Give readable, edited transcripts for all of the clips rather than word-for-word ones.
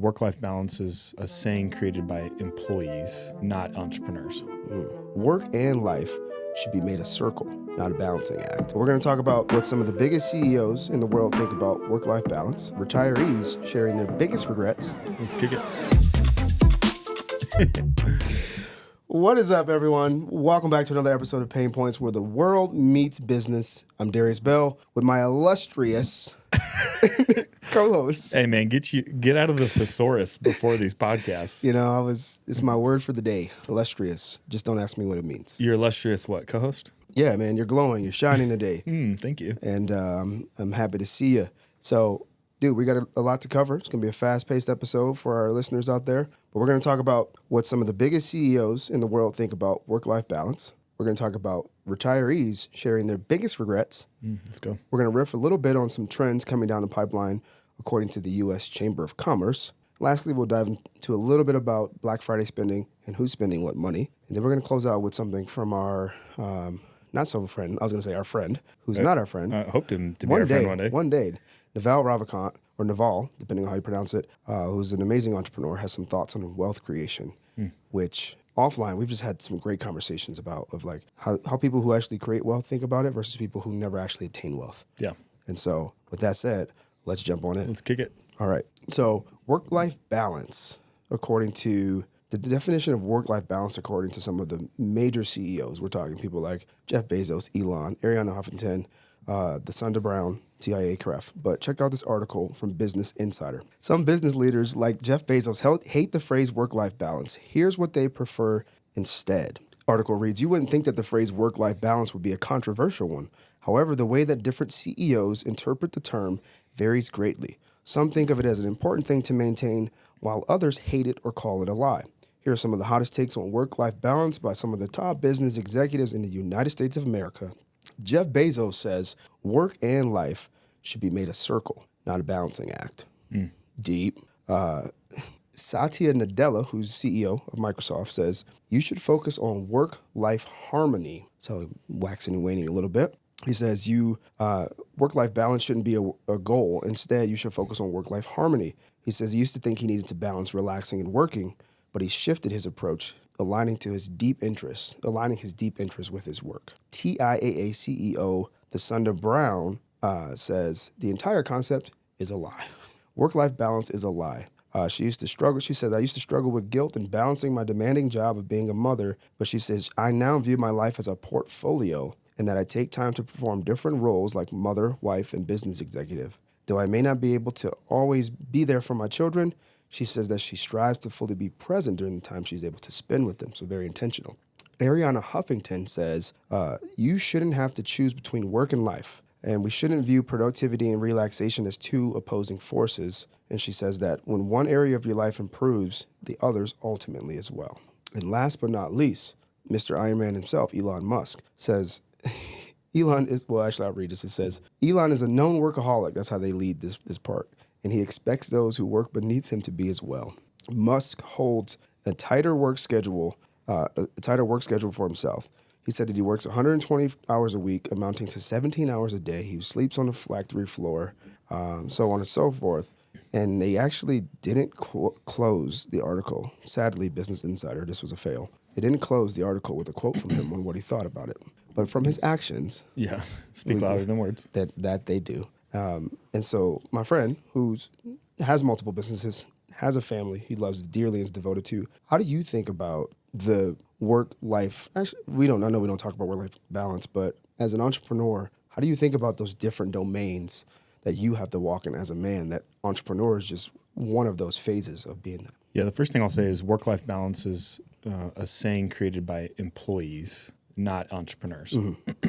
work-life balance is a saying created by employees, not entrepreneurs. Work and life should be made a circle, not a balancing act. We're going to talk about what some of the biggest CEOs in the world think about work-life balance, retirees sharing their biggest regrets. Let's kick it. What is up, everyone? Welcome back to another episode of Pain Points, where the world meets business. I'm Darius Bell with my illustrious co-host. Hey, man, get out of the thesaurus before these podcasts. You know, it's my word for the day, illustrious. Just don't ask me what it means. Your illustrious what, co-host? Yeah, man, you're glowing. You're shining today. Thank you. And I'm happy to see you. So, dude, we got a lot to cover. It's going to be a fast-paced episode for our listeners out there. But we're going to talk about what some of the biggest CEOs in the world think about work-life balance. We're going to talk about retirees sharing their biggest regrets. Let's go. We're going to riff a little bit on some trends coming down the pipeline according to the U.S. Chamber of Commerce. Lastly, we'll dive into a little bit about Black Friday spending and who's spending what money. And then we're going to close out with something from our not so friend. I was going to say our friend, who's not our friend. I hope to be our friend one day. One day. Naval Ravikant, or Naval, depending on how you pronounce it, who's an amazing entrepreneur, has some thoughts on wealth creation, which offline we've just had some great conversations about of like how people who actually create wealth think about it versus people who never actually attain wealth. Yeah. And so with that said, let's jump on it. Let's kick it. All right. So work-life balance, according to the definition of work-life balance, according to some of the major CEOs, we're talking people like Jeff Bezos, Elon, Ariana Huffington, the Sunda Brown, TIA Cref. But check out this article from Business Insider. Some business leaders like Jeff Bezos hate the phrase work-life balance. Here's what they prefer instead. Article reads, you wouldn't think that the phrase work-life balance would be a controversial one. However, the way that different CEOs interpret the term varies greatly. Some think of it as an important thing to maintain, while others hate it or call it a lie. Here are some of the hottest takes on work-life balance by some of the top business executives in the United States of America. Jeff Bezos says work and life should be made a circle, not a balancing act. Deep. Satya Nadella, who's CEO of Microsoft, says you should focus on work-life harmony. So waxing and waning a little bit. He says work-life balance shouldn't be a goal. Instead, you should focus on work-life harmony. He says he used to think he needed to balance relaxing and working, but he shifted his approach, aligning his deep interests with his work. TIAA CEO, the Sunda Brown, says the entire concept is a lie. Work-life balance is a lie. She says, I used to struggle with guilt and balancing my demanding job of being a mother, but she says, I now view my life as a portfolio and that I take time to perform different roles like mother, wife, and business executive. Though I may not be able to always be there for my children, she says that she strives to fully be present during the time she's able to spend with them, so very intentional. Ariana Huffington says, you shouldn't have to choose between work and life, and we shouldn't view productivity and relaxation as two opposing forces. And she says that when one area of your life improves, the others ultimately as well. And last but not least, Mr. Iron Man himself, Elon Musk, says, I'll read this. It says, Elon is a known workaholic. That's how they lead this part. And he expects those who work beneath him to be as well. Musk holds a tighter work schedule for himself. He said that he works 120 hours a week, amounting to 17 hours a day. He sleeps on the factory floor, so on and so forth. And they actually didn't close the article. Sadly, Business Insider, this was a fail. They didn't close the article with a quote from him on what he thought about it. But from his actions... Yeah, speak louder than words. That they do. And so my friend, who has multiple businesses, has a family he loves dearly and is devoted to, how do you think about the work-life... Actually, I know we don't talk about work-life balance, but as an entrepreneur, how do you think about those different domains that you have to walk in as a man, that entrepreneur is just one of those phases of being that? Yeah, the first thing I'll say is work-life balance is a saying created by employees, not entrepreneurs.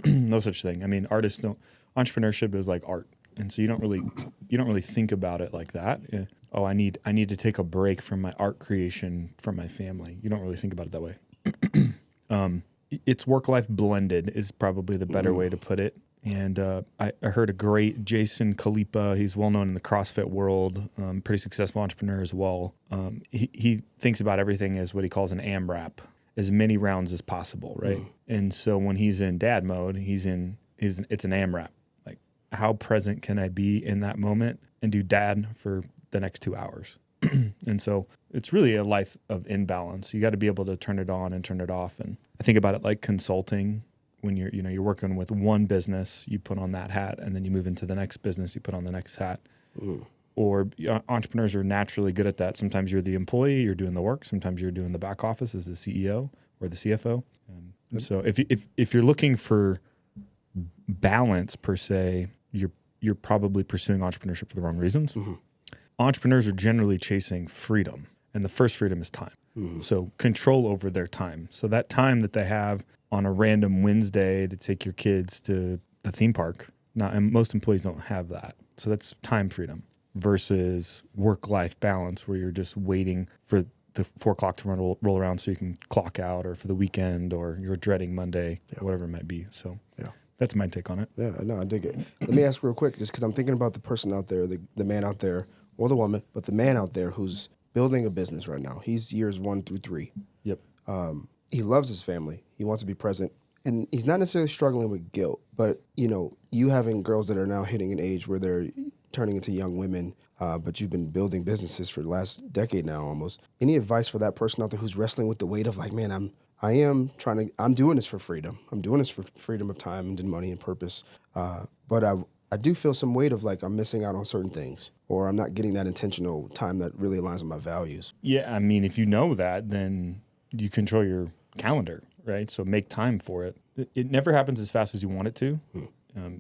No such thing. I mean, entrepreneurship is like art. And so you don't really think about it like that. Yeah. Oh, I need to take a break from my art creation from my family. You don't really think about it that way. It's work-life blended is probably the better way to put it. And I heard a great Jason Khalipa. He's well known in the CrossFit world, pretty successful entrepreneur as well. He thinks about everything as what he calls an AMRAP, as many rounds as possible, right? And so when he's in dad mode, it's an AMRAP. Like, how present can I be in that moment and do dad for the next 2 hours? And so it's really a life of imbalance. You got to be able to turn it on and turn it off. And I think about it like consulting. When you're working with one business, you put on that hat, and then you move into the next business, you put on the next hat. Or entrepreneurs are naturally good at that. Sometimes you're the employee, you're doing the work. Sometimes you're doing the back office as the CEO or the CFO. And so if you're looking for balance per se, you're probably pursuing entrepreneurship for the wrong reasons. Entrepreneurs are generally chasing freedom, and the first freedom is time. So control over their time. So that time that they have on a random Wednesday to take your kids to the theme park, and most employees don't have that. So that's time freedom versus work-life balance, where you're just waiting for the 4 o'clock to roll around so you can clock out, or for the weekend, or you're dreading Monday, whatever it might be. So that's my take on it. Yeah, no, I dig it. Let me ask real quick, just because I'm thinking about the person out there, the man out there, or the woman, but the man out there who's building a business right now. He's years 1 through 3. Yep. He loves his family. He wants to be present. And he's not necessarily struggling with guilt, but, you having girls that are now hitting an age where they're turning into young women, but you've been building businesses for the last decade now almost. Any advice for that person out there who's wrestling with the weight of like, man, I'm doing this for freedom. I'm doing this for freedom of time and money and purpose. But I do feel some weight of like I'm missing out on certain things, or I'm not getting that intentional time that really aligns with my values. Yeah, I mean, if you know that, then you control your calendar, right? So make time for it. It never happens as fast as you want it to.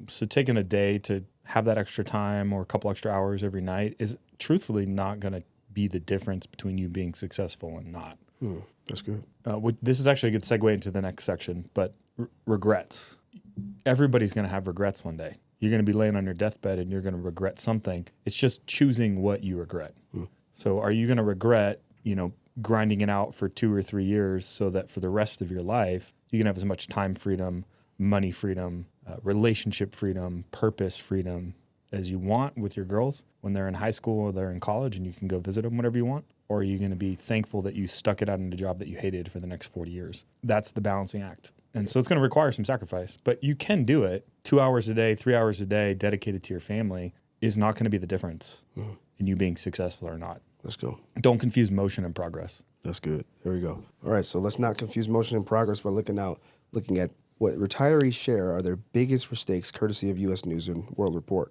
So taking a day to have that extra time or a couple extra hours every night is truthfully not going to be the difference between you being successful and not. That's good. This is actually a good segue into the next section, but regrets. Everybody's going to have regrets one day. You're going to be laying on your deathbed and you're going to regret something. It's just choosing what you regret. So are you going to regret, grinding it out for 2 or 3 years so that for the rest of your life, you can have as much time freedom, money freedom, relationship freedom, purpose freedom as you want with your girls when they're in high school or they're in college and you can go visit them whenever you want? Or are you going to be thankful that you stuck it out in a job that you hated for the next 40 years? That's the balancing act. And so it's going to require some sacrifice, but you can do it. 2 hours a day, 3 hours a day dedicated to your family is not going to be the difference in you being successful or not. Let's go. Don't confuse motion and progress. That's good. There we go. All right, so let's not confuse motion and progress by looking at what retirees share are their biggest mistakes, courtesy of U.S. News and World Report.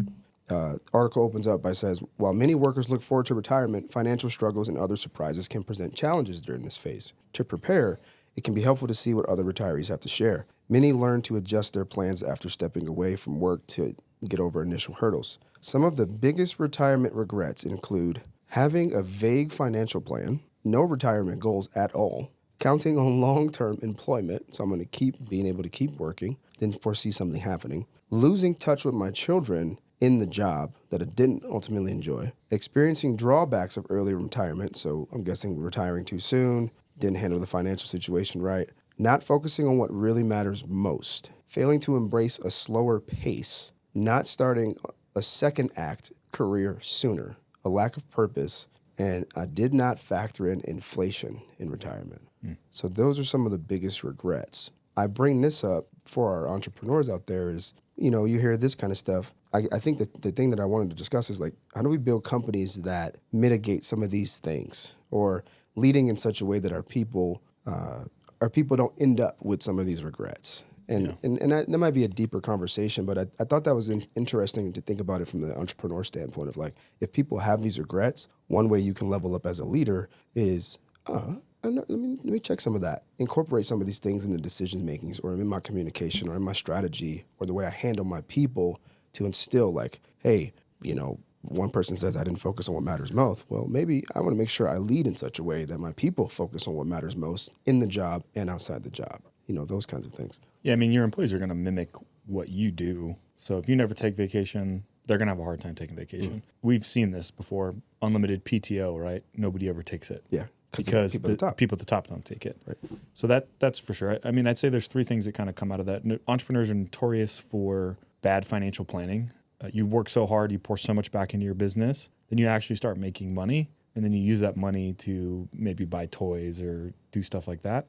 Article opens up by says, while many workers look forward to retirement, financial struggles and other surprises can present challenges during this phase. To prepare, it can be helpful to see what other retirees have to share. Many learn to adjust their plans after stepping away from work to get over initial hurdles. Some of the biggest retirement regrets include having a vague financial plan, no retirement goals at all, counting on long-term employment, so I'm going to keep being able to keep working, then foresee something happening, losing touch with my children in the job that I didn't ultimately enjoy, experiencing drawbacks of early retirement, so I'm guessing retiring too soon, didn't handle the financial situation right, not focusing on what really matters most, failing to embrace a slower pace, not starting a second act career sooner, a lack of purpose, and I did not factor in inflation in retirement. So those are some of the biggest regrets. I bring this up for our entrepreneurs out there is, you hear this kind of stuff. I think that the thing that I wanted to discuss is like, how do we build companies that mitigate some of these things or leading in such a way that our people don't end up with some of these regrets? And that might be a deeper conversation, but I thought that was interesting to think about it from the entrepreneur standpoint of like, if people have these regrets, one way you can level up as a leader is, let me check some of that. Incorporate some of these things in the decision makings or in my communication or in my strategy or the way I handle my people to instill like, hey, one person says I didn't focus on what matters most. Well, maybe I want to make sure I lead in such a way that my people focus on what matters most in the job and outside the job. Those kinds of things. Yeah, I mean, your employees are going to mimic what you do. So if you never take vacation, they're going to have a hard time taking vacation. We've seen this before. Unlimited PTO, right? Nobody ever takes it. Yeah. Because the people at the top don't take it. Right. So that's for sure. I mean, I'd say there's 3 things that kind of come out of that. Entrepreneurs are notorious for bad financial planning. You work so hard, you pour so much back into your business, then you actually start making money, and then you use that money to maybe buy toys or do stuff like that.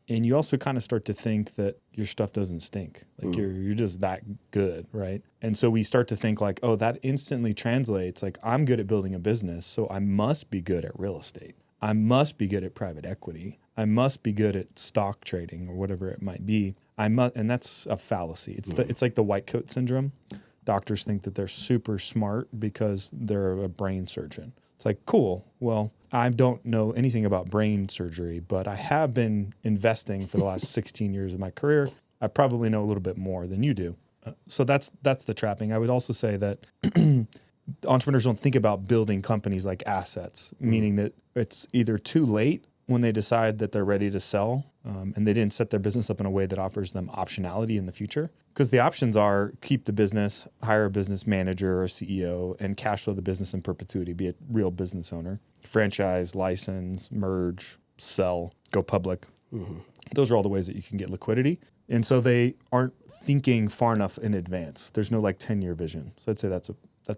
And you also kind of start to think that your stuff doesn't stink. Like you're just that good, right? And so we start to think like, oh, that instantly translates. Like I'm good at building a business, so I must be good at real estate. I must be good at private equity. I must be good at stock trading or whatever it might be. And that's a fallacy. It's like the white coat syndrome. Doctors think that they're super smart because they're a brain surgeon. It's like, cool. Well, I don't know anything about brain surgery, but I have been investing for the last 16 years of my career. I probably know a little bit more than you do. So that's the trapping. I would also say that entrepreneurs don't think about building companies like assets, meaning that it's either too late when they decide that they're ready to sell and they didn't set their business up in a way that offers them optionality in the future. Because the options are keep the business, hire a business manager or CEO, and cash flow the business in perpetuity, be a real business owner, franchise, license, merge, sell, go public. Those are all the ways that you can get liquidity. And so they aren't thinking far enough in advance. There's no like 10-year vision. So I'd say that's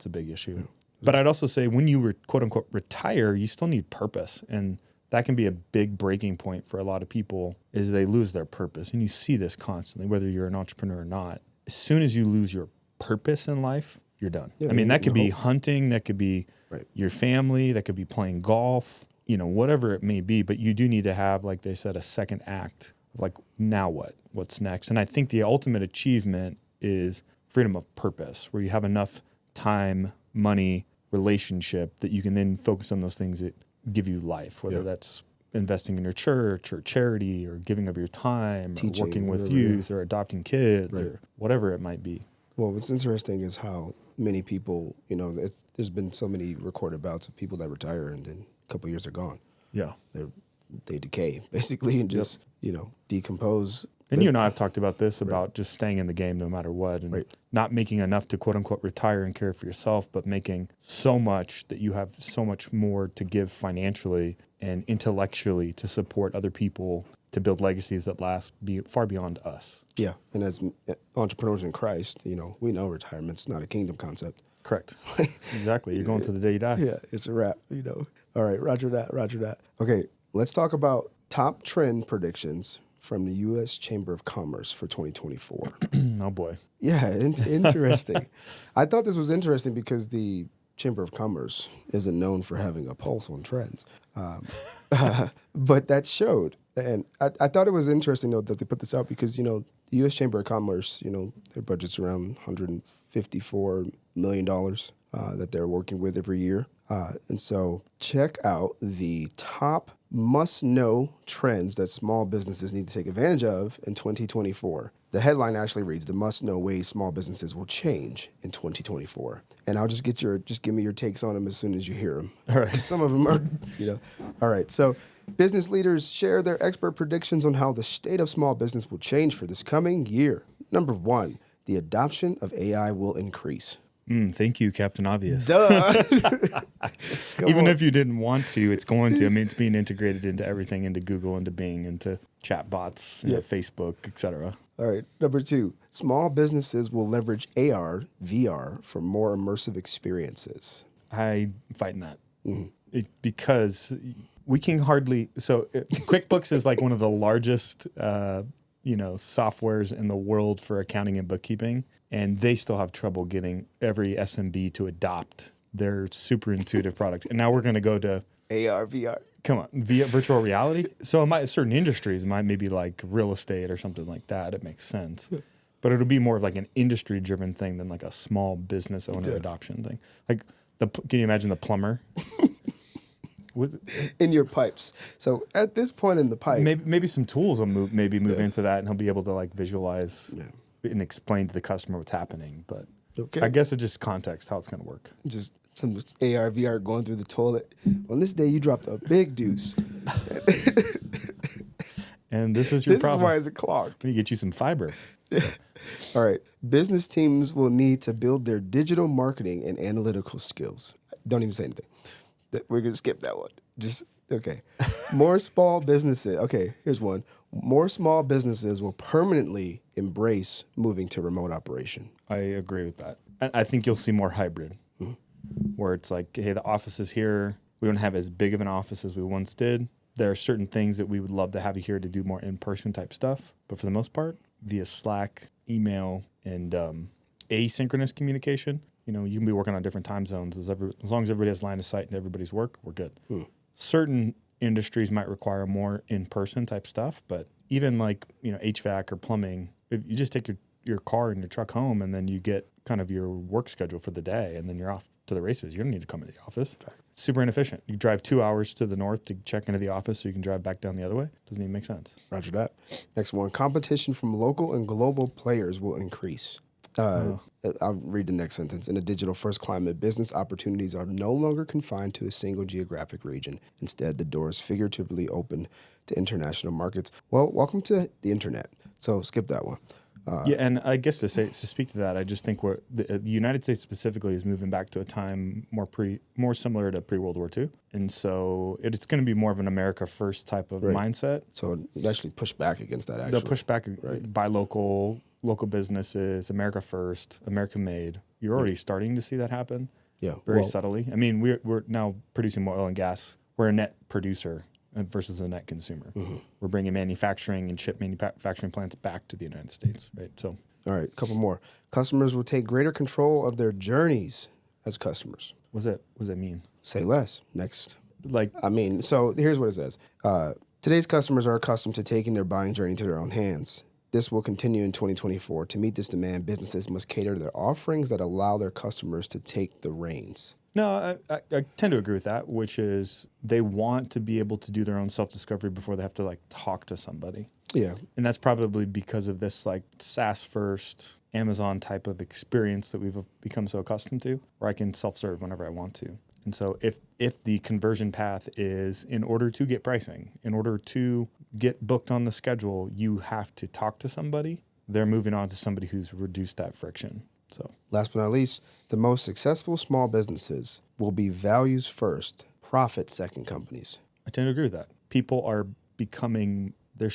a big issue. Yeah. But I'd also say when you quote unquote retire, you still need purpose. And that can be a big breaking point for a lot of people is they lose their purpose. And you see this constantly, whether you're an entrepreneur or not. As soon as you lose your purpose in life, you're done. Yeah, I mean, that could be hunting, that could be your family, that could be playing golf, whatever it may be. But you do need to have, like they said, a second act of like, now what? What's next? And I think the ultimate achievement is freedom of purpose, where you have enough time, money, relationship that you can then focus on those things that give you life, whether that's investing in your church or charity or giving of your time teaching, or working with youth or adopting kids or whatever it might be. Well, what's interesting is how many people, there's been so many recorded bouts of people that retire and then a couple of years are gone. Yeah. They decay basically and just, decompose. And you and I have talked about this, about just staying in the game no matter what and not making enough to quote unquote retire and care for yourself, but making so much that you have so much more to give financially and intellectually to support other people to build legacies that last far beyond us. Yeah. And as entrepreneurs in Christ, we know retirement's not a kingdom concept. Correct. Exactly. You're going to the day you die. Yeah. It's a wrap, All right. Roger that. Okay. Let's talk about top trend predictions from the U.S. Chamber of Commerce for 2024. Oh, boy. Yeah, interesting. I thought this was interesting because the Chamber of Commerce isn't known for having a pulse on trends. But that showed. And I thought it was interesting, though, that they put this out because, the U.S. Chamber of Commerce, their budget's around $154 million that they're working with every year. And so check out the top must-know trends that small businesses need to take advantage of in 2024. The headline actually reads, the must-know ways small businesses will change in 2024. And I'll just give me your takes on them as soon as you hear them. All right. Some of them are, All right. So business leaders share their expert predictions on how the state of small business will change for this coming year. Number 1, the adoption of AI will increase. Thank you, Captain Obvious. Duh. Even if you didn't want to, it's going to. I mean, it's being integrated into everything, into Google, into Bing, into chatbots, into Facebook, etc. All right. Number 2, small businesses will leverage AR, VR for more immersive experiences. I'm fighting that because we can hardly. So QuickBooks is like one of the largest, softwares in the world for accounting and bookkeeping. And they still have trouble getting every SMB to adopt their super intuitive product. And now we're going to go to AR, VR. Come on, virtual reality. So in certain industries, it might maybe like real estate or something like that. It makes sense. But it'll be more of like an industry-driven thing than like a small business owner adoption thing. Like, can you imagine the plumber? In your pipes. So at this point in the pipe. Maybe some tools will move into that, and he'll be able to like visualize and explain to the customer what's happening. But I guess it's just context how it's going to work. Just some AR, VR going through the toilet. On this day, you dropped a big deuce. And this is your problem. This is why it's clogged. We need to get you some fiber. All right. Business teams will need to build their digital marketing and analytical skills. Don't even say anything. We're going to skip that one. Okay. More small businesses. Okay, here's one. More small businesses will permanently embrace moving to remote operation. I agree with that. I think you'll see more hybrid, where it's like, hey, the office is here. We don't have as big of an office as we once did, There are certain things that we would love to have you here to do more in-person type stuff. But for the most part, via Slack, email, and asynchronous communication, you can be working on different time zones. As long as everybody has line of sight into everybody's work, we're good. Certain industries might require more in-person type stuff, but even like, HVAC or plumbing, if you just take your car and your truck home and then you get kind of your work schedule for the day and then you're off to the races. You don't need to come into the office. It's super inefficient. You drive 2 hours to the north to check into the office so you can drive back down the other way. Doesn't even make sense. Roger that. Next one, competition from local and global players will increase. I'll read the next sentence. In a digital-first climate, business opportunities are no longer confined to a single geographic region. Instead, the door is figuratively open to international markets. Well, welcome to the internet. So skip that one. And I guess to speak to that, I just think the United States specifically is moving back to a time more similar to pre-World War II, and so it's going to be more of an America first type of mindset. So it actually push back against that. They'll push back by local businesses, America first, American made. You're already starting to see that happen. Yeah, very subtly. I mean, we're now producing more oil and gas. We're a net producer versus a net consumer. We're bringing manufacturing and chip manufacturing plants back to the United States, right? So, all right, a couple more. Customers will take greater control of their journeys as customers. What does that mean? Say less. Next. So here's what it says. Today's customers are accustomed to taking their buying journey into their own hands. This will continue in 2024. To meet this demand, businesses must cater their offerings that allow their customers to take the reins. No, I tend to agree with that, which is they want to be able to do their own self-discovery before they have to talk to somebody. Yeah. And that's probably because of this SaaS first Amazon type of experience that we've become so accustomed to, where I can self-serve whenever I want to. And so if the conversion path is in order to get pricing, in order to get booked on the schedule, you have to talk to somebody, they're moving on to somebody who's reduced that friction. So, last but not least, the most successful small businesses will be values first, profit second companies. I tend to agree with that. People are they're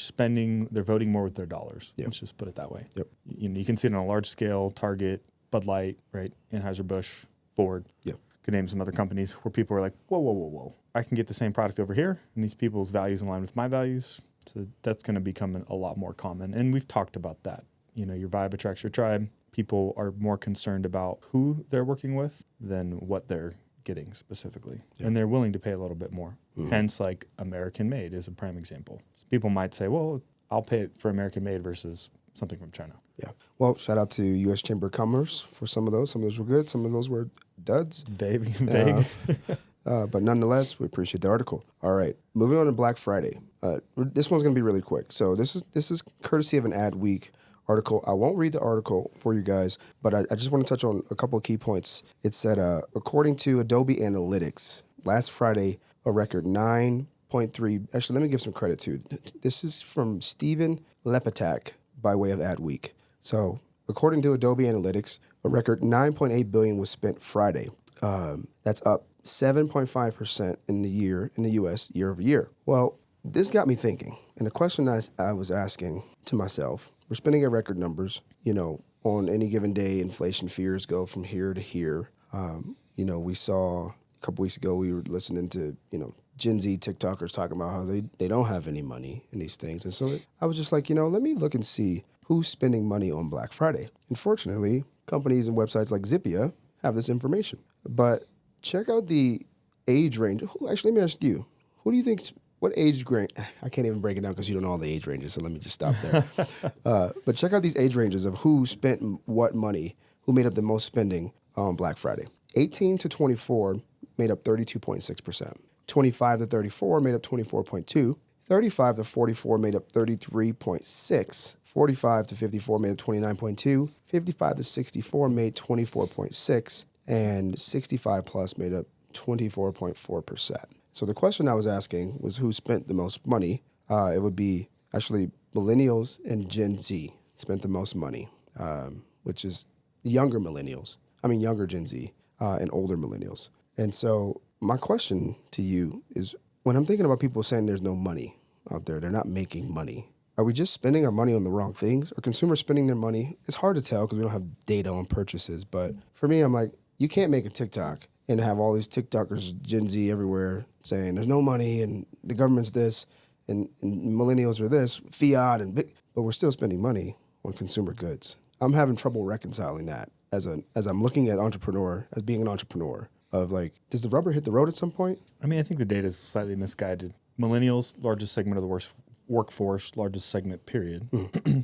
voting more with their dollars. Yep. Let's just put it that way. Yep. You can see it on a large scale, Target, Bud Light, right? Anheuser-Busch, Ford. Yep. Could name some other companies where people are like, whoa. I can get the same product over here, and these people's values align with my values. So that's going to become a lot more common. And we've talked about that. Your vibe attracts your tribe. People are more concerned about who they're working with than what they're getting specifically. Yep. And they're willing to pay a little bit more. Hence, American made is a prime example. So people might say, well, I'll pay it for American made versus something from China. Yeah. Well, shout out to U.S. Chamber of Commerce for some of those. Some of those were good. Some of those were duds. Vague. But nonetheless, we appreciate the article. All right. Moving on to Black Friday. This one's going to be really quick. So this is courtesy of an Ad Week article. I won't read the article for you guys, but I just want to touch on a couple of key points. It said, according to Adobe Analytics, last Friday, a record 9.3. Actually, let me give some credit to. This is from Stephen Lepetak by way of Ad Week. So, according to Adobe Analytics, a record $9.8 billion was spent Friday. That's up 7.5% in the U.S. year over year. Well, this got me thinking, and the question I was asking to myself: we're spending at record numbers. On any given day, inflation fears go from here to here. We saw a couple weeks ago we were listening to Gen Z TikTokers talking about how they don't have any money in these things, and so I was just like, let me look and see who's spending money on Black Friday. Unfortunately, companies and websites like Zippia have this information. But check out the age range. Actually, let me ask you, who do you think, what age range? I can't even break it down because you don't know all the age ranges, so let me just stop there. But check out these age ranges of who spent what money, who made up the most spending on Black Friday. 18 to 24 made up 32.6%. 25 to 34 made up 24.2%. 35 to 44 made up 33.6%. 45 to 54 made up 29.2%. 55 to 64 made 24.6%. And 65 plus made up 24.4%. So the question I was asking was who spent the most money. It would be actually millennials and Gen Z spent the most money, which is younger Gen Z and older millennials. And so my question to you is, when I'm thinking about people saying there's no money out there, they're not making money, are we just spending our money on the wrong things? Are consumers spending their money? It's hard to tell because we don't have data on purchases. But for me, I'm like, you can't make a TikTok and have all these TikTokers, Gen Z everywhere saying there's no money and the government's this and millennials are this, fiat and big, but we're still spending money on consumer goods. I'm having trouble reconciling that as I'm looking at as being an entrepreneur of like, does the rubber hit the road at some point? I mean, I think the data is slightly misguided. Millennials, largest segment of the workforce, largest segment, period.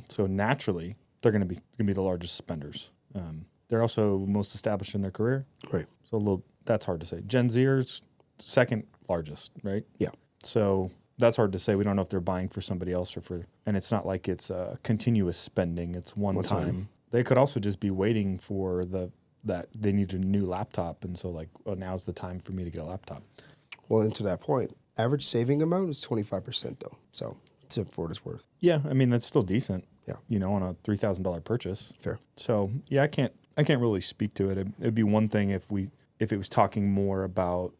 So naturally, they're going to be the largest spenders. They're also most established in their career. Right. So that's hard to say. Gen Zers, second largest, right? Yeah. So that's hard to say. We don't know if they're buying for somebody else and it's not like it's continuous spending. It's one time. They could also just be waiting for that they need a new laptop. And so like, oh, now's the time for me to get a laptop. Well, and to that point, average saving amount is 25% though. So for what it's worth. Yeah. I mean, that's still decent. Yeah. On a $3,000 purchase. Fair. So yeah, I can't really speak to it. It'd be one thing if it was talking more about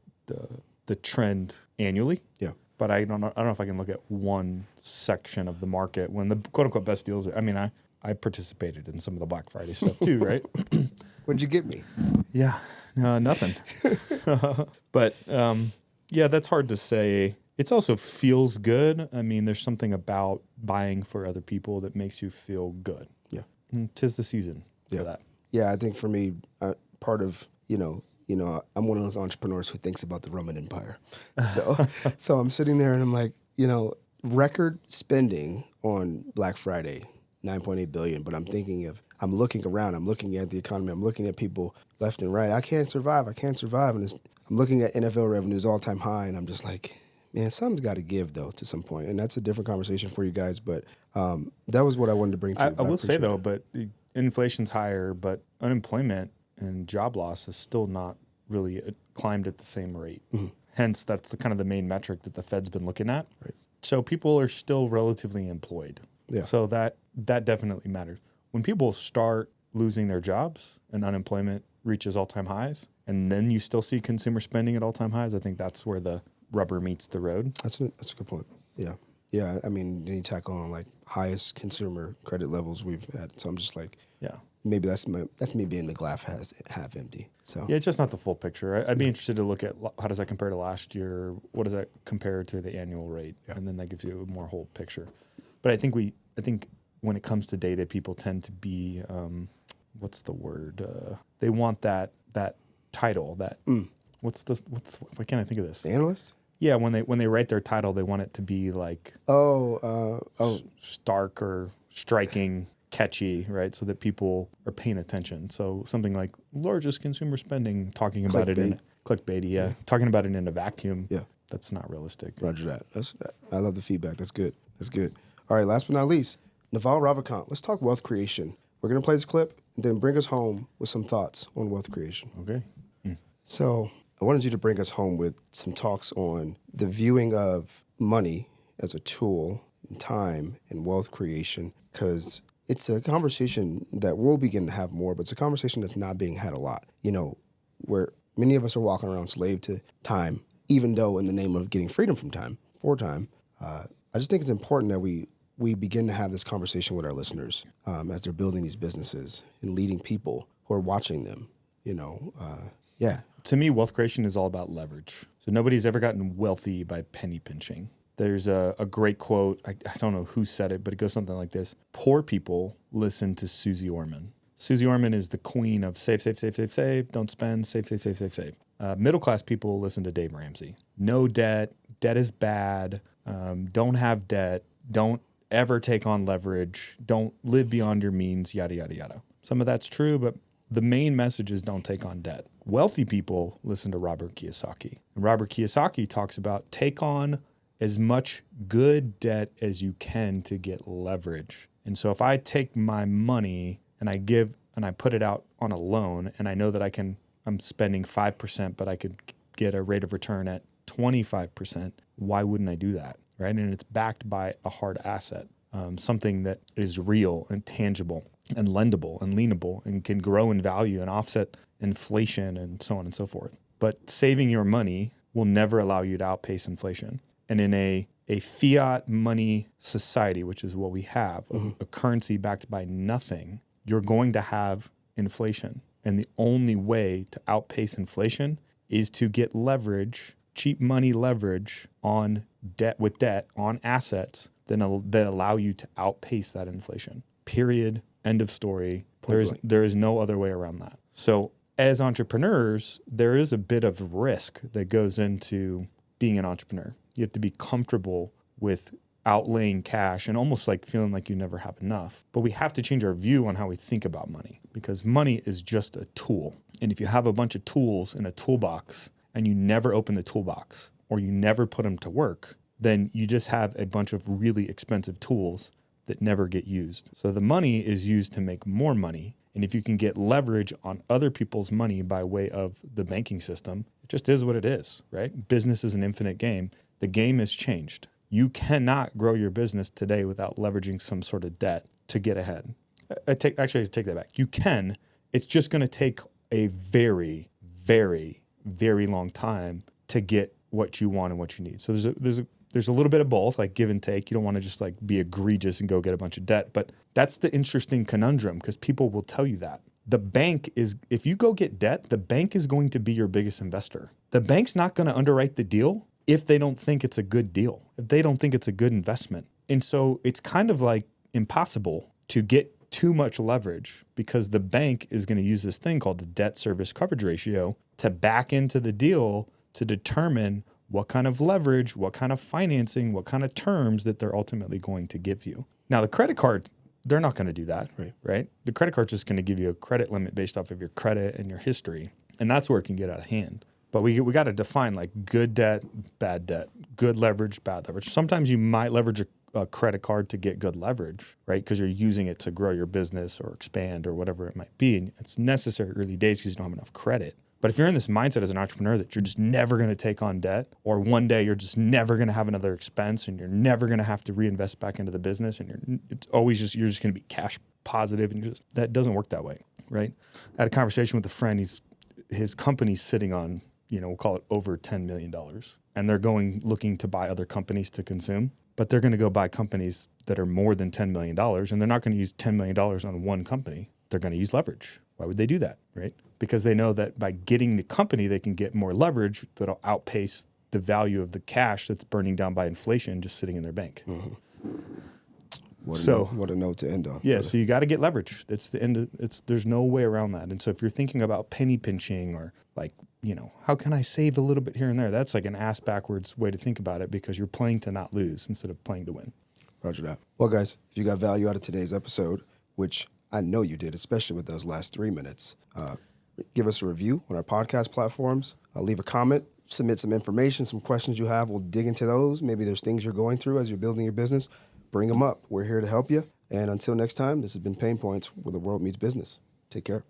the trend annually. Yeah. But I don't know if I can look at one section of the market when the quote unquote best deals. I mean, I participated in some of the Black Friday stuff too, right? What'd you get me? Yeah, nothing. But yeah, that's hard to say. It also feels good. I mean, there's something about buying for other people that makes you feel good. Yeah. And 'tis the season for that. Yeah, I think for me, part of, I'm one of those entrepreneurs who thinks about the Roman Empire. So I'm sitting there and I'm like, record spending on Black Friday, 9.8 billion. But I'm looking around, I'm looking at the economy, I'm looking at people left and right. I can't survive. And I'm looking at NFL revenues all-time high, and I'm just like, man, something's got to give, though, to some point. And that's a different conversation for you guys. But that was what I wanted to bring to you. I will say, though, but inflation's higher, but unemployment and job loss is still not really climbed at the same rate. Mm-hmm. Hence, that's the main metric that the Fed's been looking at. Right. So people are still relatively employed. Yeah. So that definitely matters. When people start losing their jobs and unemployment reaches all-time highs, and then you still see consumer spending at all-time highs, I think that's where the rubber meets the road. That's a good point. Yeah. Yeah. I mean, then you tackle on like highest consumer credit levels we've had. So I'm just like, yeah, maybe that's me being the glass half empty. So yeah, it's just not the full picture. I'd be interested to look at how does that compare to last year? What does that compare to the annual rate? Yeah. And then that gives you a more whole picture. But I think when it comes to data, people tend to be, what's the word? They want that title. Why can't I think of this? The analyst? Yeah, when they write their title, they want it to be like stark or striking, catchy, right? So that people are paying attention. So something like largest consumer spending, talking about it in clickbaity, yeah. Talking about it in a vacuum. Yeah, that's not realistic. Roger that. I love the feedback. That's good. All right, last but not least, Naval Ravikant. Let's talk wealth creation. We're gonna play this clip and then bring us home with some thoughts on wealth creation. Okay. So I wanted you to bring us home with some talks on the viewing of money as a tool, and time, and wealth creation, because it's a conversation that we'll begin to have more, but it's a conversation that's not being had a lot. Where many of us are walking around slave to time, even though in the name of getting freedom from time, for time. I just think it's important that we begin to have this conversation with our listeners as they're building these businesses and leading people who are watching them, yeah. To me, wealth creation is all about leverage. So nobody's ever gotten wealthy by penny pinching. There's a great quote. I don't know who said it, but it goes something like this. Poor people listen to Susie Orman. Susie Orman is the queen of save, save, save, save, save, don't spend, save, save, save, save, save. Middle-class people listen to Dave Ramsey. No debt. Debt is bad. Don't have debt. Don't ever take on leverage. Don't live beyond your means, yada, yada, yada. Some of that's true, but the main message is don't take on debt. Wealthy people listen to Robert Kiyosaki. And Robert Kiyosaki talks about take on as much good debt as you can to get leverage. And so if I take my money and I put it out on a loan and I know that I'm spending 5%, but I could get a rate of return at 25%, why wouldn't I do that, right? And it's backed by a hard asset, something that is real and tangible and lendable and leanable and can grow in value and offset inflation and so on and so forth. But saving your money will never allow you to outpace inflation. And in a fiat money society, which is what we have, a currency backed by nothing, you're going to have inflation. And the only way to outpace inflation is to get leverage, cheap money leverage on debt on assets that allow you to outpace that inflation. Period. End of story. There is no other way around that. So as entrepreneurs, there is a bit of risk that goes into being an entrepreneur. You have to be comfortable with outlaying cash and almost like feeling like you never have enough. But we have to change our view on how we think about money, because money is just a tool. And if you have a bunch of tools in a toolbox and you never open the toolbox or you never put them to work, then you just have a bunch of really expensive tools that never get used. So the money is used to make more money. And if you can get leverage on other people's money by way of the banking system, it just is what it is, right? Business is an infinite game. The game has changed. You cannot grow your business today without leveraging some sort of debt to get ahead. I take that back. You can. It's just going to take a very, very, very long time to get what you want and what you need. So there's a little bit of both, like give and take. You don't want to just like be egregious and go get a bunch of debt. But that's the interesting conundrum, because people will tell you that. The bank is, if you go get debt, the bank is going to be your biggest investor. The bank's not going to underwrite the deal if they don't think it's a good deal, if they don't think it's a good investment. And so it's kind of like impossible to get too much leverage, because the bank is going to use this thing called the debt service coverage ratio to back into the deal to determine what kind of leverage, what kind of financing, what kind of terms that they're ultimately going to give you. Now, the credit card, they're not going to do that, right? The credit card's just going to give you a credit limit based off of your credit and your history. And that's where it can get out of hand. But we got to define like good debt, bad debt, good leverage, bad leverage. Sometimes you might leverage a credit card to get good leverage, right? Because you're using it to grow your business or expand or whatever it might be. And it's necessary early days because you don't have enough credit. But if you're in this mindset as an entrepreneur that you're just never going to take on debt, or one day you're just never going to have another expense and you're never going to have to reinvest back into the business, and you're just going to be cash positive, and that doesn't work that way, right? I had a conversation with a friend. His company's sitting on, we'll call it over $10 million. And they're looking to buy other companies to consume, but they're going to go buy companies that are more than $10 million. And they're not going to use $10 million on one company. They're going to use leverage. Why would they do that, right? Because they know that by getting the company, they can get more leverage that'll outpace the value of the cash that's burning down by inflation just sitting in their bank. Mm-hmm. What a note to end on. Yeah, so you got to get leverage. That's the end. There's no way around that. And so if you're thinking about penny pinching or like, how can I save a little bit here and there? That's like an ass backwards way to think about it, because you're playing to not lose instead of playing to win. Roger that. Well, guys, if you got value out of today's episode, which I know you did, especially with those last 3 minutes, give us a review on our podcast platforms. Leave a comment, submit some information, some questions you have. We'll dig into those. Maybe there's things you're going through as you're building your business. Bring them up. We're here to help you. And until next time, this has been Pain Points, where the world meets business. Take care.